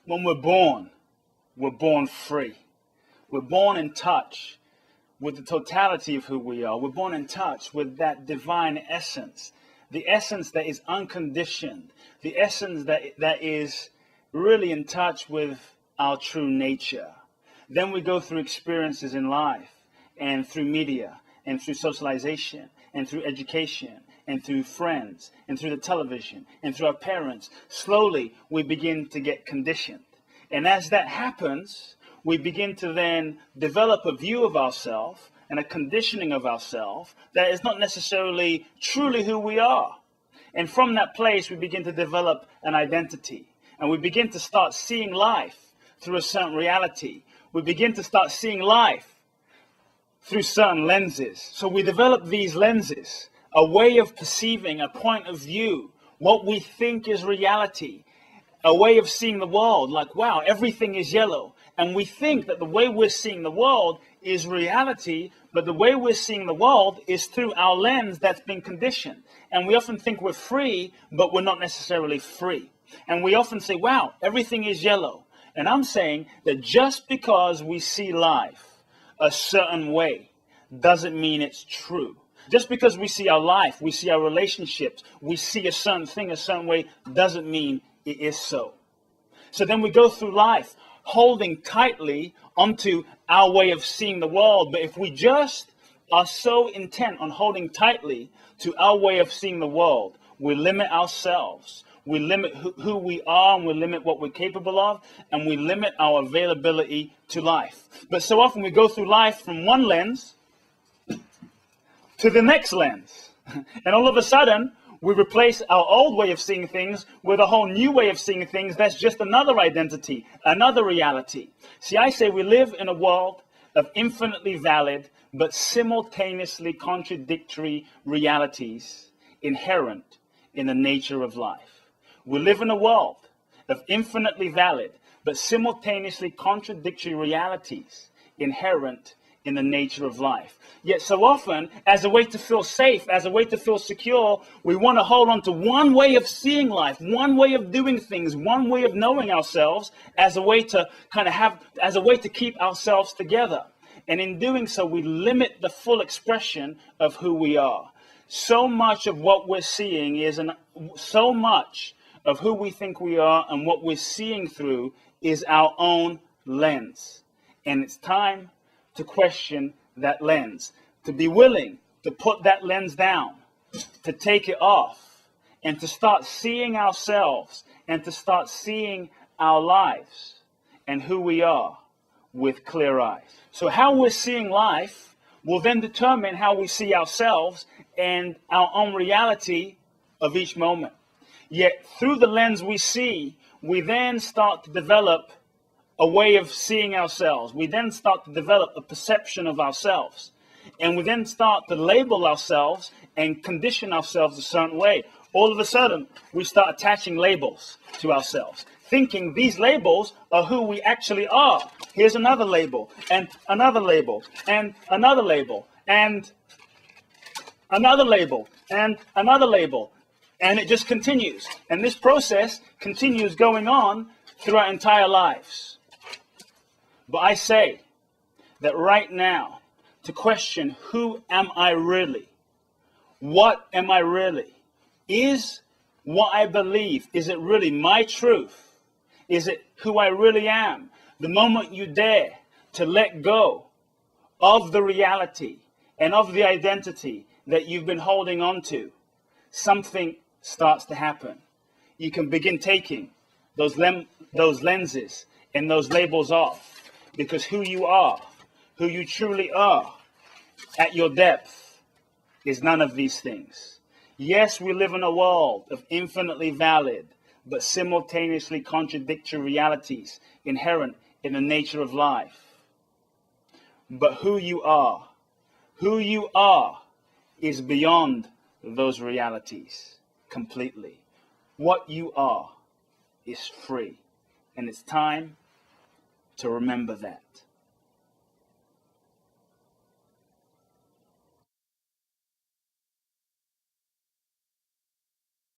When we're born free. We're born in touch with the totality of who we are. We're born in touch with that divine essence, the essence that is unconditioned, the essence that is really in touch with our true nature. Then we go through experiences in life and through media and through socialization and through education and through friends and through the television and through our parents. Slowly, we begin to get conditioned. And as that happens, we begin to then develop a view of ourselves and a conditioning of ourselves that is not necessarily truly who we are. And from that place, we begin to develop an identity. And we begin to start seeing life through a certain reality. We begin to start seeing life through certain lenses. So we develop these lenses, a way of perceiving, a point of view, what we think is reality, a way of seeing the world, like, wow, everything is yellow. And we think that the way we're seeing the world is reality, but the way we're seeing the world is through our lens that's been conditioned. And we often think we're free, but we're not necessarily free. And we often say, wow, everything is yellow. And I'm saying that just because we see life a certain way doesn't mean it's true. Just because we see our life, we see our relationships, we see a certain thing a certain way doesn't mean it is so. So then we go through life holding tightly onto our way of seeing the world. But if we just are so intent on holding tightly to our way of seeing the world, we limit ourselves. We limit who we are, and we limit what we're capable of, and we limit our availability to life. But so often we go through life from one lens to the next lens. And all of a sudden, we replace our old way of seeing things with a whole new way of seeing things. That's just another identity, another reality. See, I say we live in a world of infinitely valid but simultaneously contradictory realities inherent in the nature of life. We live in a world of infinitely valid but simultaneously contradictory realities inherent in the nature of life. Yet so often, as a way to feel safe, as a way to feel secure, we want to hold on to one way of seeing life, one way of doing things, one way of knowing ourselves as a way to as a way to keep ourselves together. And in doing so, we limit the full expression of who we are. So much of what we're seeing so much of who we think we are and what we're seeing through is our own lens. And it's time to question that lens, to be willing to put that lens down, to take it off, and to start seeing ourselves and to start seeing our lives and who we are with clear eyes. So how we're seeing life will then determine how we see ourselves and our own reality of each moment. Yet through the lens we see, we then start to develop a way of seeing ourselves. We then start to develop a perception of ourselves. And we then start to label ourselves and condition ourselves a certain way. All of a sudden, we start attaching labels to ourselves, thinking these labels are who we actually are. Here's another label, and another label, and another label, and another label, and another label. And it just continues. And this process continues going on through our entire lives. But I say that right now, to question who am I really? What am I really? Is what I believe, is it really my truth? Is it who I really am? The moment you dare to let go of the reality and of the identity that you've been holding on to, something starts to happen. You can begin taking those lenses and those labels off. Because who you are, who you truly are, at your depth, is none of these things. Yes, we live in a world of infinitely valid, but simultaneously contradictory realities inherent in the nature of life. But who you are is beyond those realities completely. What you are is free, and it's time to remember that.